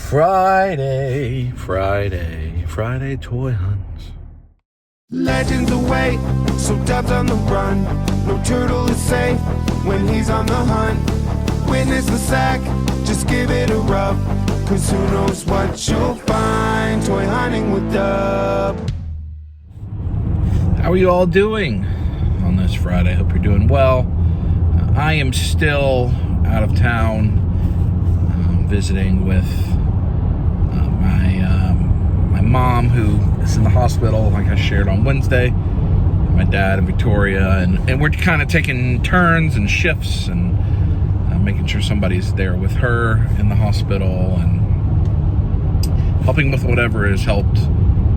Friday toy hunts. Legends await, so Dubs on the run. No turtle is safe when he's on the hunt. Witness the sack, just give it a rub, cause who knows what you'll find toy hunting with Dub. How are you all doing on this Friday? Hope you're doing well. I am still out of town visiting with my mom, who is in the hospital, like I shared on Wednesday. My dad and Victoria, and we're kind of taking turns and shifts and making sure somebody's there with her in the hospital and helping with whatever is helped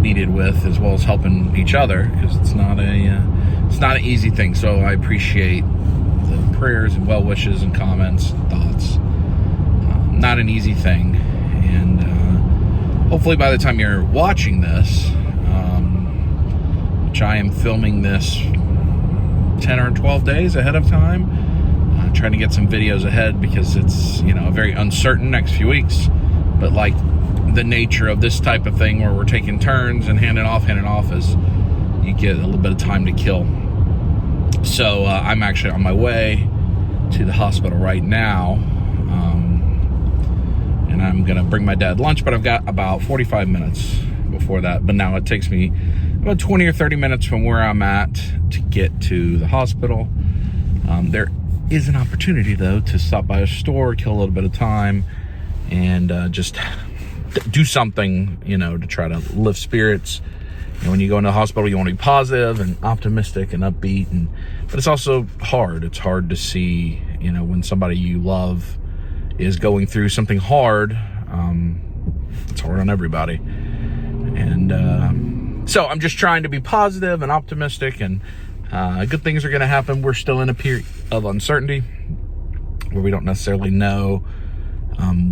needed with, as well as helping each other, because it's not an easy thing. So I appreciate the prayers and well wishes and comments and thoughts. Not an easy thing, and hopefully by the time you're watching this, which I am filming this 10 or 12 days ahead of time, trying to get some videos ahead because it's, a very uncertain next few weeks, but like the nature of this type of thing where we're taking turns and handing off as you get a little bit of time to kill. So I'm actually on my way to the hospital right now, and I'm gonna bring my dad lunch, but I've got about 45 minutes before that. But now it takes me about 20 or 30 minutes from where I'm at to get to the hospital. There is an opportunity though to stop by a store, kill a little bit of time, and just do something, to try to lift spirits. When you go into the hospital, you want to be positive and optimistic and upbeat, but it's also hard. It's hard to see, when somebody you love is going through something hard. It's hard on everybody. And so I'm just trying to be positive and optimistic, and good things are going to happen. We're still in a period of uncertainty where we don't necessarily know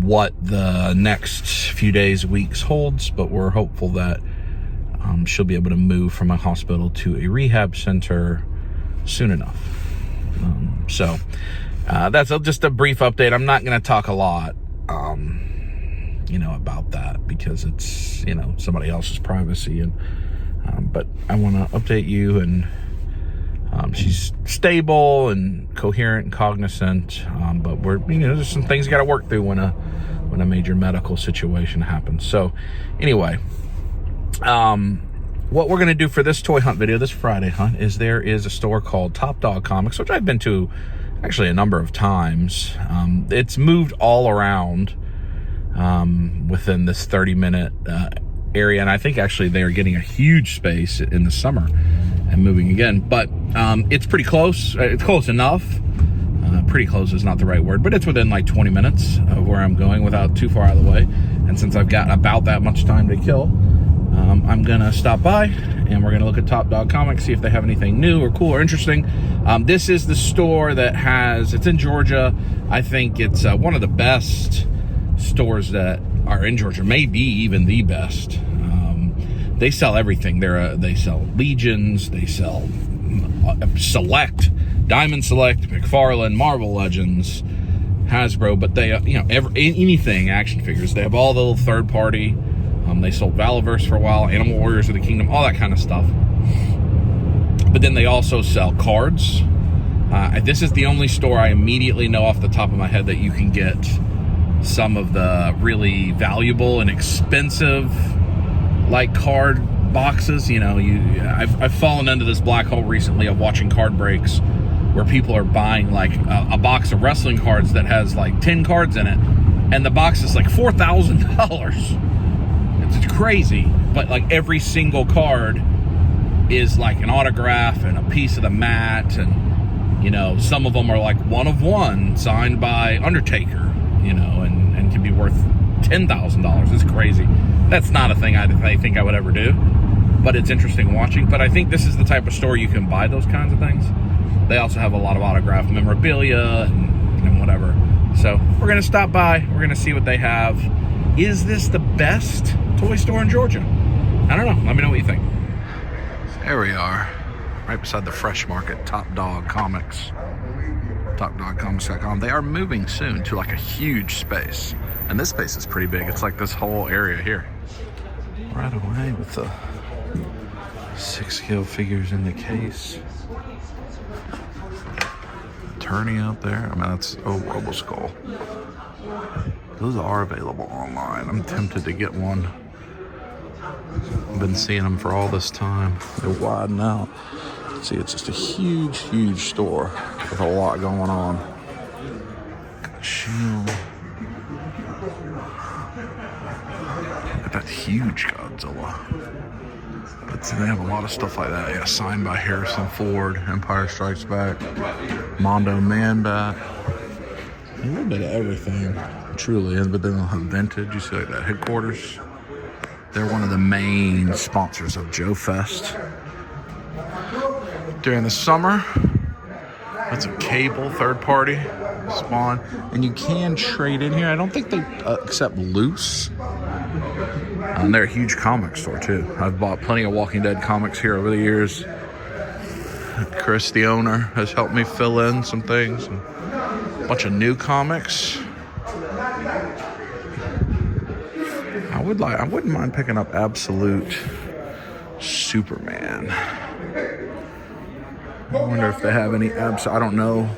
what the next few days, weeks holds, but we're hopeful that she'll be able to move from a hospital to a rehab center soon enough. So that's just a brief update. I'm not going to talk a lot, about that, because it's, somebody else's privacy. And but I want to update you, and she's stable and coherent and cognizant. But we're, there's some things you got to work through when a major medical situation happens. So anyway, what we're going to do for this toy hunt video, this Friday hunt, is there is a store called Top Dog Comics, which I've been to actually a number of times. It's moved all around within this 30-minute area, and I think actually they're getting a huge space in the summer and moving again. But it's pretty close. It's close enough. Pretty close is not the right word, but it's within like 20 minutes of where I'm going without too far out of the way. And since I've got about that much time to kill, I'm gonna stop by and we're gonna look at Top Dog Comics, see if they have anything new or cool or interesting. This is the store that it's in Georgia. I think it's one of the best stores that are in Georgia, maybe even the best. They sell everything. They sell Legions, they sell Select, Diamond Select, McFarlane, Marvel Legends, Hasbro, but they, anything action figures. They have all the little third party. They sold Valaverse for a while, Animal Warriors of the Kingdom, all that kind of stuff. But then they also sell cards. This is the only store I immediately know off the top of my head that you can get some of the really valuable and expensive, like, card boxes. I've fallen into this black hole recently of watching card breaks where people are buying like a box of wrestling cards that has like 10 cards in it, and the box is like $4,000. It's crazy, but like every single card is like an autograph and a piece of the mat, and some of them are like one of one signed by Undertaker, and can be worth $10,000. It's crazy. That's not a thing I think I would ever do, but it's interesting watching. But I think this is the type of store you can buy those kinds of things. They also have a lot of autographed memorabilia and whatever. So we're gonna stop by, we're gonna see what they have. Is this the best toy store in Georgia? I don't know. Let me know what you think. There we are, right beside the Fresh Market, Top Dog Comics. topdogcomics.com. They are moving soon to like a huge space. And this space is pretty big. It's like this whole area here. Right away with the 6-scale figures in the case. Attorney out there. I mean, that's Robo Skull. Those are available online. I'm tempted to get one. I've been seeing them for all this time. They're widen out. See, it's just a huge, huge store with a lot going on. Got a shield. Look at that huge Godzilla. But they have a lot of stuff like that. Yeah, signed by Harrison Ford, Empire Strikes Back, Mondo Man-Bat. A little bit of everything, truly. But then they'll have vintage. You see like that headquarters. They're one of the main sponsors of Joe Fest. During the summer, that's a cable, third party, Spawn. And you can trade in here. I don't think they accept loose. And they're a huge comic store too. I've bought plenty of Walking Dead comics here over the years. Chris, the owner, has helped me fill in some things. A bunch of new comics. I wouldn't mind picking up Absolute Superman. I wonder if they have any I don't know.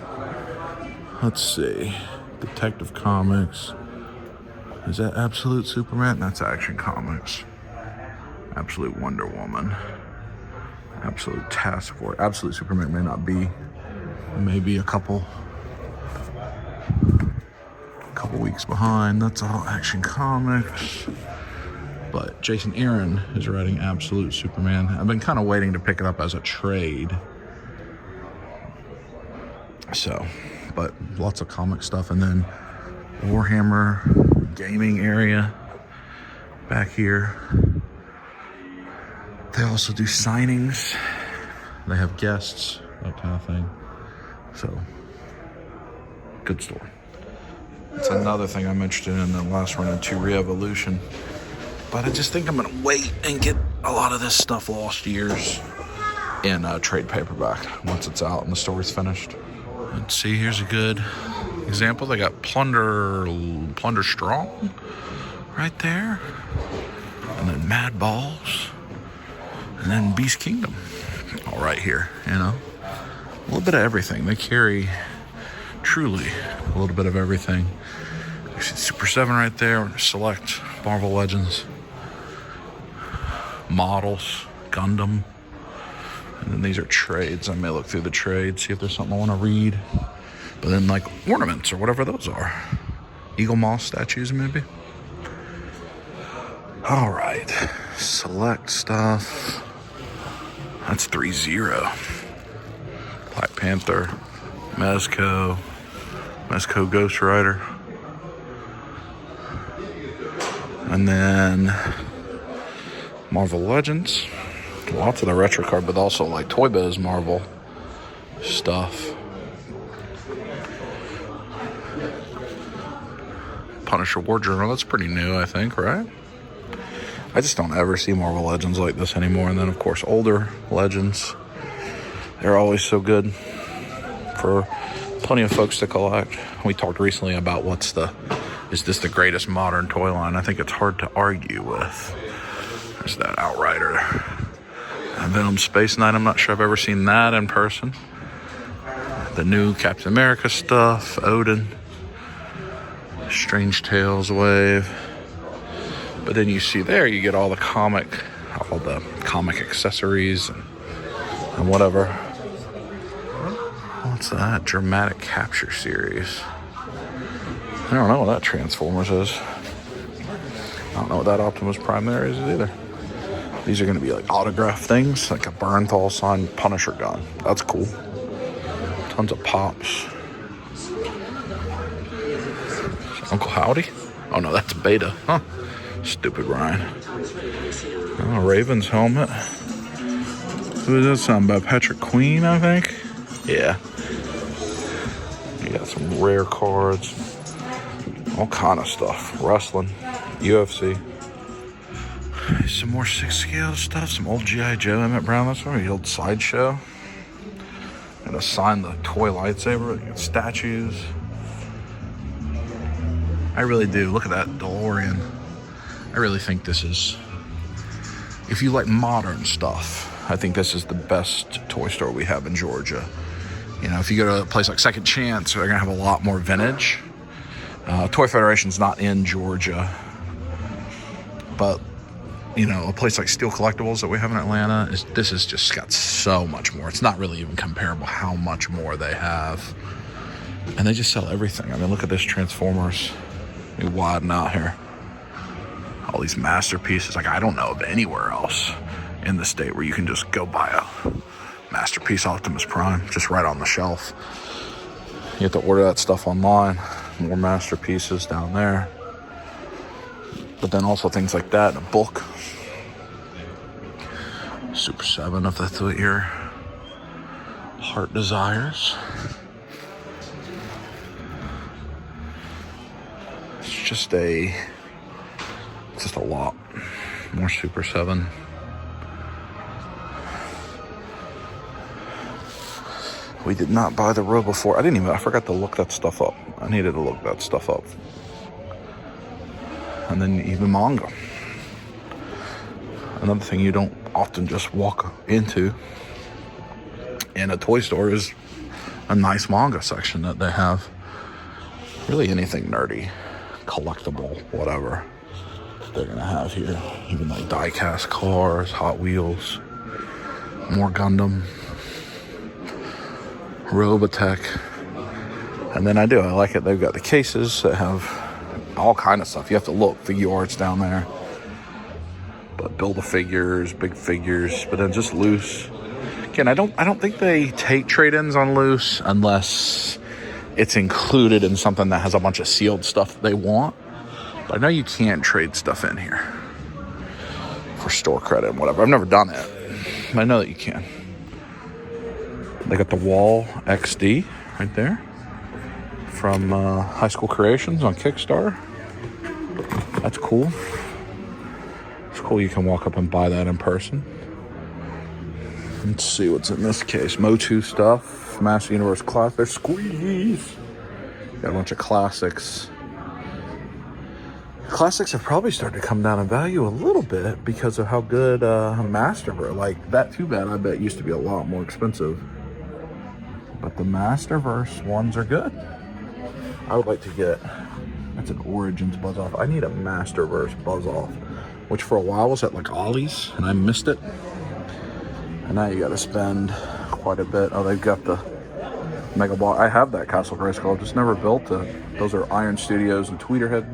Let's see. Detective Comics. Is that Absolute Superman? That's Action Comics. Absolute Wonder Woman. Absolute Task Force. Absolute Superman may not be. Maybe a couple weeks behind. That's all Action Comics. But Jason Aaron is writing Absolute Superman. I've been kind of waiting to pick it up as a trade. So, but lots of comic stuff. And then Warhammer gaming area back here. They also do signings. They have guests, that kind of thing. So, good store. It's another thing I'm interested in the last run into Re-Evolution. But I just think I'm going to wait and get a lot of this stuff, Lost Years, in trade paperback once it's out and the story's finished. Let's see, here's a good example. They got Plunder Strong right there. And then Mad Balls. And then Beast Kingdom. All right here, you know. A little bit of everything. They carry truly a little bit of everything. You see Super 7 right there. Select Marvel Legends. Models. Gundam. And then these are trades. I may look through the trades, see if there's something I want to read. But then like ornaments or whatever those are. Eagle Moss statues maybe. All right. Select stuff. That's 3-0. Black Panther. Mezco Ghost Rider. And then Marvel Legends. Lots of the retro card, but also like Toy Biz Marvel stuff. Punisher War Journal, that's pretty new, I think, right? I just don't ever see Marvel Legends like this anymore. And then, of course, older Legends. They're always so good for plenty of folks to collect. We talked recently about is this the greatest modern toy line? I think it's hard to argue with. There's that Outrider. Venom Space Knight, I'm not sure I've ever seen that in person. The new Captain America stuff, Odin, Strange Tales wave. But then you see there, you get all the comic accessories and whatever. What's that? Dramatic Capture series. I don't know what that Transformers is. I don't know what that Optimus Prime there is either. These are going to be like autograph things, like a Bernthal signed Punisher gun. That's cool. Tons of pops. Uncle Howdy? Oh no, that's Beta. Huh. Stupid Ryan. Oh, Raven's helmet. Who is that signed by? Patrick Queen, I think? Yeah. You got some rare cards. All kind of stuff. Wrestling. UFC. Some more 6-scale stuff. Some old G.I. Joe, Emmett Brown. That's from the old Sideshow. Gonna sign the toy lightsaber. You got statues. I really do. Look at that DeLorean. I really think this is, if you like modern stuff, I think this is the best toy store we have in Georgia. You know, if you go to a place like Second Chance, they're gonna have a lot more vintage. Toy Federation's not in Georgia, but you know, a place like Steel Collectibles that we have in Atlanta, this has just got so much more. It's not really even comparable how much more they have. And they just sell everything. I mean, look at this Transformers. Let me widen out here. All these masterpieces. Like, I don't know of anywhere else in the state where you can just go buy a Masterpiece Optimus Prime just right on the shelf. You have to order that stuff online. More masterpieces down there. But then also things like that in a book. Super 7, if that's what your heart desires. It's just a lot. More Super 7. We did not buy the row before. I forgot to look that stuff up. I needed to look that stuff up. And then even manga. Another thing you don't often just walk into in a toy store is a nice manga section that they have. Really anything nerdy, collectible, whatever, they're gonna have here. Even like die-cast cars, Hot Wheels, more Gundam, Robotech. And then I like it, they've got the cases that have all kind of stuff. You have to look, figure arts down there. But Build-A-Figures, big figures, but then just loose. Again, I don't think they take trade-ins on loose unless it's included in something that has a bunch of sealed stuff that they want. But I know you can't trade stuff in here for store credit and whatever. I've never done it, but I know that you can. They got the Wall XD right there from High School Creations on Kickstarter. That's cool. It's cool you can walk up and buy that in person. Let's see what's in this case. Motu stuff, Master Universe Classic, Squeeze. Got a bunch of classics. Classics have probably started to come down in value a little bit because of how good Masterverse, like that 2-bat I bet used to be a lot more expensive. But the Masterverse ones are good. I would like to get, that's an Origins Buzz Off. I need a Masterverse Buzz Off, which for a while was at like Ollie's and I missed it. And now you gotta spend quite a bit. Oh, they've got the Mega Ball. I have that Castle Grayskull, just never built it. Those are Iron Studios and Tweeterhead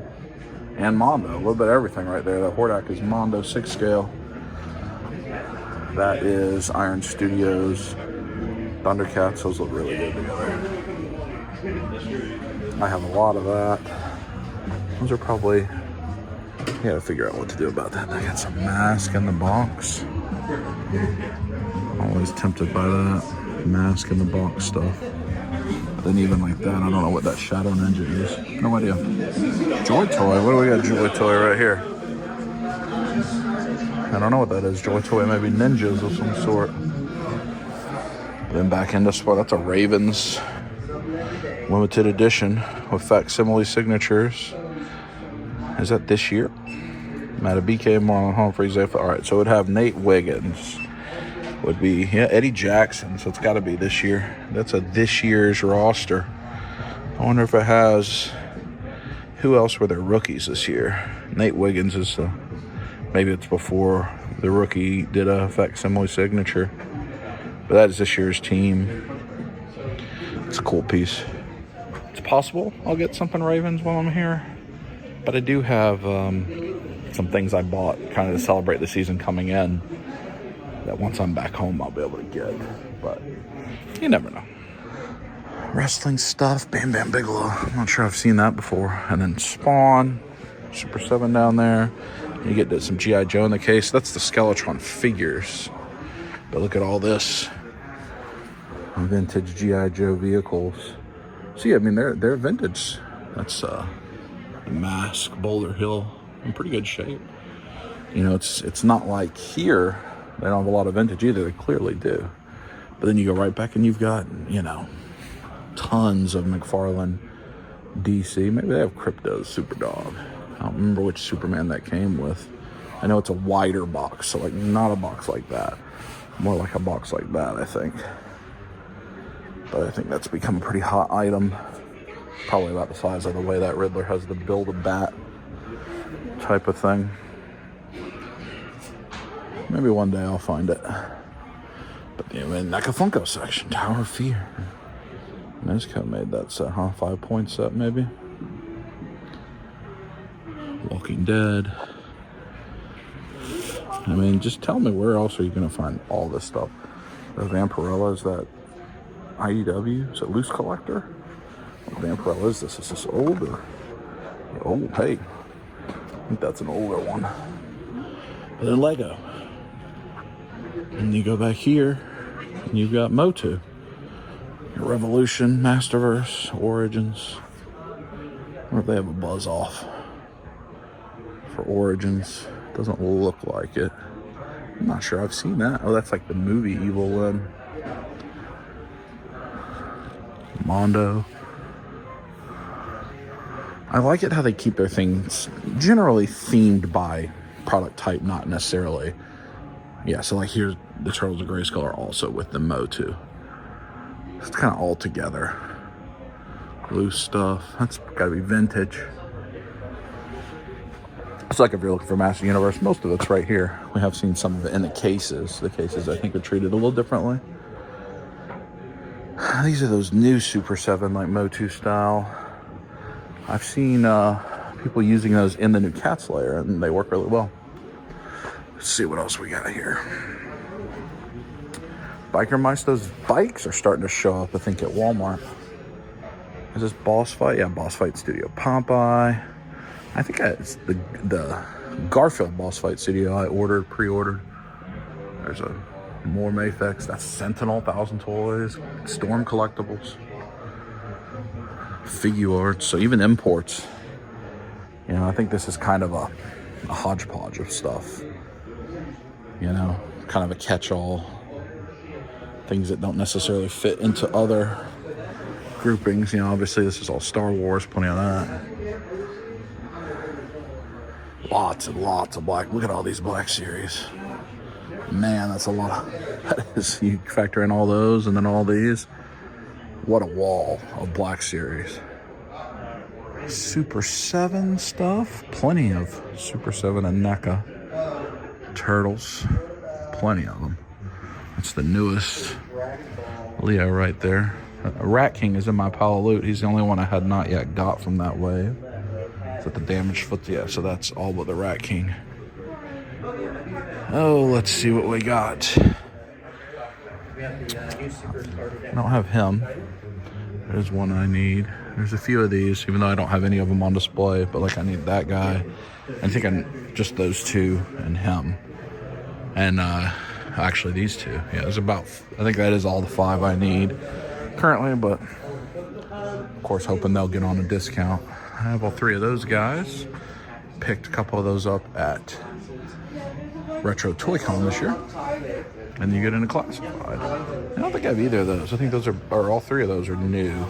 and Mondo. A little bit of everything right there. That Hordak is Mondo 6 scale. That is Iron Studios. Thundercats, those look really good together. I have a lot of that. Those are probably, you gotta figure out what to do about that. I got some Mask in the box. Always tempted by that Mask in the box stuff. But then even like that, I don't know what that Shadow Ninja is. No idea. Joy Toy, what do we got? Joy Toy right here. I don't know what that is. Joy Toy, maybe ninjas of some sort. Then back into spot, that's a Ravens limited edition with facsimile signatures. Is that this year? Matabike, Marlon Humphreys. All right, so it would have Nate Wiggins. Would be, yeah, Eddie Jackson. So it's got to be this year. That's a this year's roster. I wonder if it has, who else were their rookies this year? Nate Wiggins is, maybe it's before the rookie did a facsimile signature. But that is this year's team. It's a cool piece. It's possible I'll get something Ravens while I'm here. But I do have some things I bought kind of to celebrate the season coming in that once I'm back home I'll be able to get. But you never know. Wrestling stuff, Bam Bam Bigelow. I'm not sure I've seen that before. And then Spawn, Super 7 down there. You get some G.I. Joe in the case. That's the Skeletron figures. But look at all this. Vintage G.I. Joe vehicles. See, I mean, they're vintage. That's Mask, Boulder Hill, in pretty good shape. You know, it's not like here they don't have a lot of vintage either. They clearly do. But then you go right back and you've got, you know, tons of McFarlane DC. Maybe they have Crypto's Superdog. I don't remember which Superman that came with. I know it's a wider box, so like not a box like that. More like a box like that, I think. But I think that's become a pretty hot item. Probably about the size of the way that Riddler has the Build-A-Bat type of thing. Maybe one day I'll find it. But the NECA Funko section, Tower of Fear. Mezco made that set, huh? 5-point set, maybe? Walking Dead. I mean, just tell me, where else are you going to find all this stuff? The Vampirella, is that IEW? Is it Loose Collector? What Vampirella is this? Is this older? Oh, hey. I think that's an older one. But then Lego. And you go back here, and you've got Motu. Revolution, Masterverse, Origins. I wonder if they have a buzz off for Origins. Doesn't look like it. I'm not sure I've seen that. Oh, that's like the movie Evil Lynn. Mondo. I like it how they keep their things generally themed by product type, not necessarily. Yeah, so like here's the Turtles of Grayskull are also with the Motu. It's kind of all together. Loose stuff. That's got to be vintage. It's like if you're looking for Master Universe, most of it's right here. We have seen some of it in the cases. The cases, I think, are treated a little differently. These are those new Super 7, like Motu style. I've seen people using those in the new Cats layer, and they work really well. Let's see what else we got here. Biker Mice, those bikes are starting to show up, I think, at Walmart. Is this Boss Fight? Yeah, Boss Fight Studio Popeye. I think it's the Garfield Boss Fight Studio I pre-ordered. There's a more Mafex. That's Sentinel, 1,000 Toys. Storm Collectibles. Figure Arts. So even imports. You know, I think this is kind of a hodgepodge of stuff. You know, kind of a catch-all. Things that don't necessarily fit into other groupings. You know, obviously this is all Star Wars, plenty of that. Lots and lots of black. Look at all these Black Series. Man, that's a lot. That is, you factor in all those and then all these. What a wall of Black Series. Super 7 stuff. Plenty of Super 7 and NECA. Turtles. Plenty of them. That's the newest Leo right there. Rat King is in my pile of loot. He's the only one I had not yet got from that wave. Is that the damaged foot? Yeah, so that's all but the Rat King. Oh, let's see what we got. I don't have him. There's one I need. There's a few of these, even though I don't have any of them on display. But like, I need that guy. I think just those two and him. And actually these two. Yeah, there's about. I think that is all the 5 I need currently. But of course, hoping they'll get on a discount. I have all 3 of those guys. Picked a couple of those up at Retro Toy Con this year. And you get into classified. I don't think I have either of those. I think those are all 3 of those are new.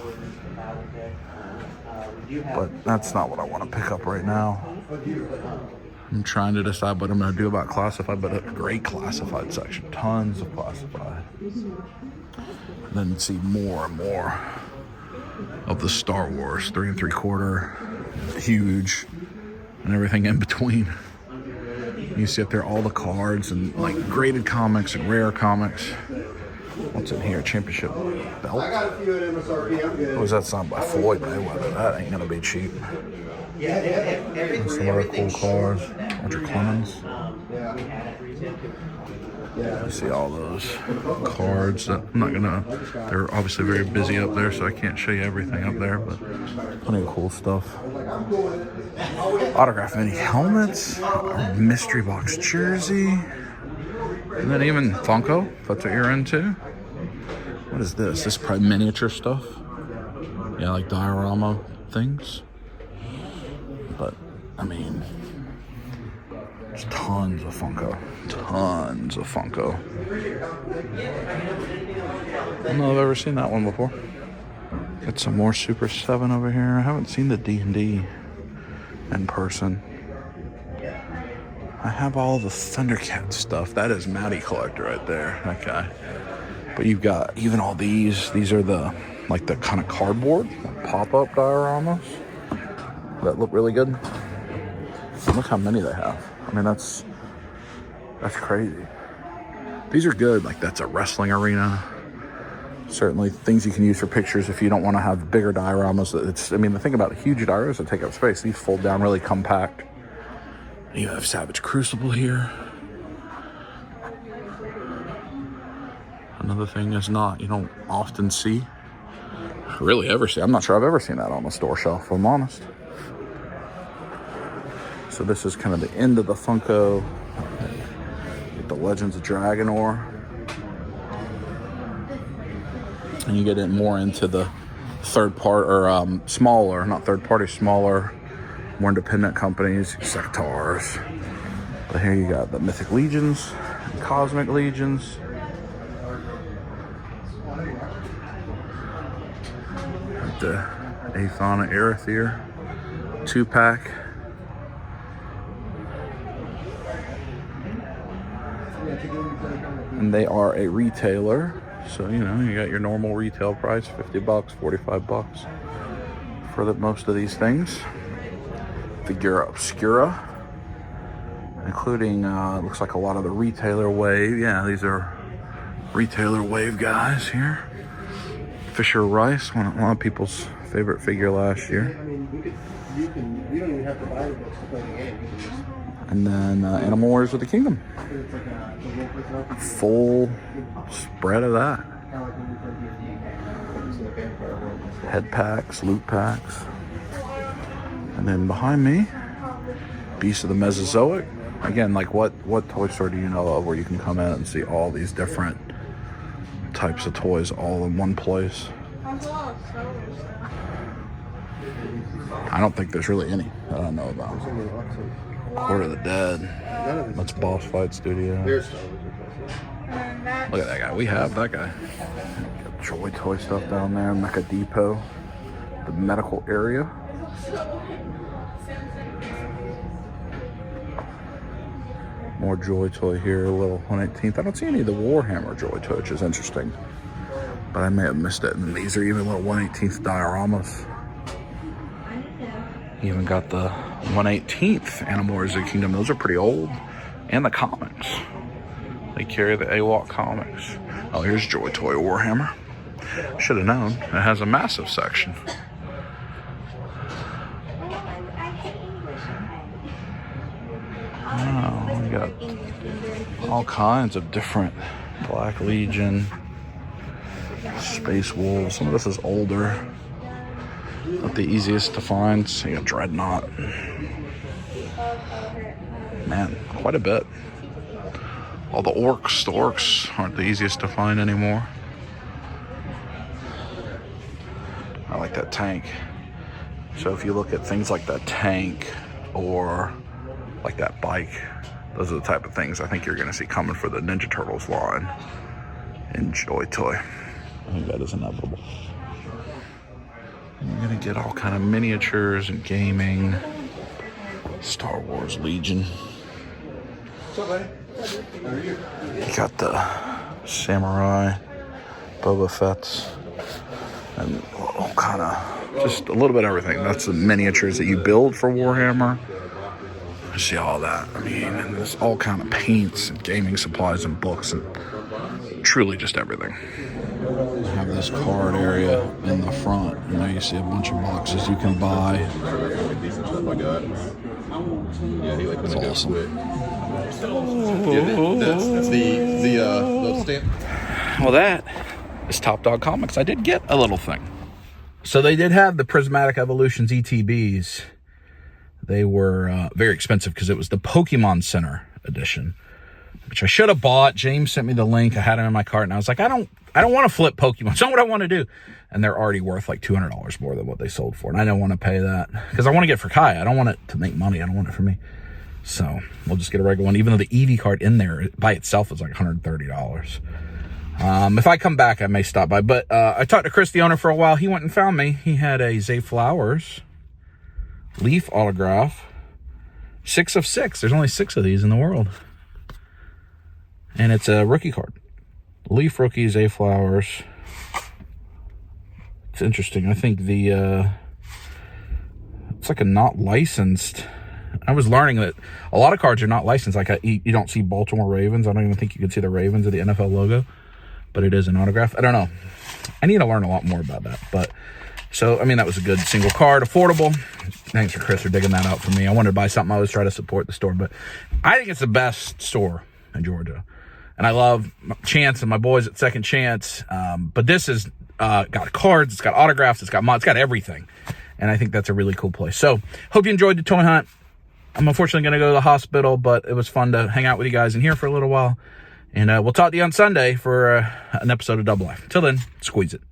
But that's not what I want to pick up right now. I'm trying to decide what I'm going to do about classified, but a great classified section. Tons of classified. And then see more and more of the Star Wars 3 3/4, huge, and everything in between. You see up there all the cards and like graded comics and rare comics. What's in here? Championship belt. I got a few at MSRP. I'm good. What was that signed by Floyd Mayweather? That ain't gonna be cheap. And some other cool cars. Roger Clemens. You see all those cards. I'm not gonna. They're obviously very busy up there, so I can't show you everything up there. But plenty of cool stuff. Autograph mini helmets, a mystery box jersey, and then even Funko. If that's what you're into. What is this? This is probably miniature stuff. Yeah, like diorama things. But I mean, There's tons of Funko. Tons of Funko. I don't know if I've ever seen that one before. Got some more Super 7 over here. I haven't seen the D&D in person. I have all the Thundercat stuff. That is Matty Collector right there, that guy. But you've got even all these. These are the, like the kind of cardboard, pop-up dioramas that look really good. And look how many they have. I mean, that's crazy. These are good. Like, that's a wrestling arena. Certainly things you can use for pictures if you don't want to have bigger dioramas. I mean, the thing about huge dioramas that take up space, these fold down really compact. You have Savage Crucible here. Another thing is you don't often see, really ever see. I'm not sure I've ever seen that on the store shelf, if I'm honest. So this is kind of the end of the Funko with the Legends of Dragonor. And you get in more into the smaller, more independent companies, Sectars. But here you got the Mythic Legions, and Cosmic Legions. The Aethana Arethyr 2-pack. And they are a retailer. So, you know, you got your normal retail price, $50, $45 for most of these things. Figura Obscura, including, looks like a lot of the Retailer Wave. Yeah, these are Retailer Wave guys here. Fisher Rice, one of a lot of people's favorite figure last year. I mean, you don't even have to buy the books to play the game. You can just... And then Animal Warriors of the Kingdom. Full spread of that. Head packs, loot packs. And then behind me, Beast of the Mesozoic. Again, like what toy store do you know of where you can come in and see all these different types of toys all in one place? I don't think there's really any that I know about. Court of the Dead. That's Boss Fight Studio. Look at that guy. We have that guy. Got Joy Toy stuff down there. Mecha Depot. The medical area. More Joy Toy here. A little 118th. I don't see any of the Warhammer Joy Toy, which is interesting. But I may have missed it. And these are even little 118th dioramas. You even got the 118th Animal Warriors of the Kingdom. Those are pretty old. And the comics. They carry the AWOC comics. Oh, here's Joy Toy Warhammer. Should have known. It has a massive section. Oh, we got all kinds of different Black Legion, Space Wolves. Some of this is older. Not the easiest to find. So you got Dreadnought. Man, quite a bit. All the orcs aren't the easiest to find anymore. I like that tank. So if you look at things like that tank or like that bike, those are the type of things I think you're going to see coming for the Ninja Turtles line in Joy Toy. I think that is inevitable. You're going to get all kind of miniatures and gaming. Star Wars Legion. What's up, buddy? You got the Samurai, Boba Fett's, and all kind of, just a little bit of everything. That's the miniatures that you build for Warhammer. I see all that. I mean, and there's all kind of paints and gaming supplies and books and truly just everything. I have this card area in the front. You know, you see a bunch of boxes you can buy. Decent stuff I got. Yeah, he It's awesome. That's the stamp. Well, that is Top Dog Comics. I did get a little thing. So they did have the Prismatic Evolutions ETBs. They were very expensive because it was the Pokemon Center edition, which I should have bought. James sent me the link. I had it in my cart, and I was like, I don't want to flip Pokemon. It's not what I want to do. And they're already worth like $200 more than what they sold for. And I don't want to pay that because I want to get it for Kai. I don't want it to make money. I don't want it for me. So we'll just get a regular one, even though the EV card in there by itself is like $130. If I come back, I may stop by. But I talked to Chris, the owner, for a while. He went and found me. He had a Zay Flowers Leaf autograph. 6 of 6. There's only 6 of these in the world. And it's a rookie card. Leaf rookie, Zay Flowers. It's interesting. I think the it's like a not licensed. I was learning that a lot of cards are not licensed. Like you don't see Baltimore Ravens. I don't even think you could see the Ravens or the NFL logo, but it is an autograph. I don't know. I need to learn a lot more about that. But so, I mean, that was a good single card, affordable. Thanks for Chris for digging that out for me. I wanted to buy something. I always try to support the store, but I think it's the best store in Georgia. And I love Chance and my boys at Second Chance. But this has got cards, it's got autographs, it's got mods, it's got everything. And I think that's a really cool place. So, hope you enjoyed the toy hunt. I'm unfortunately going to go to the hospital, but it was fun to hang out with you guys in here for a little while. And we'll talk to you on Sunday for an episode of Double Life. Until then, squeeze it.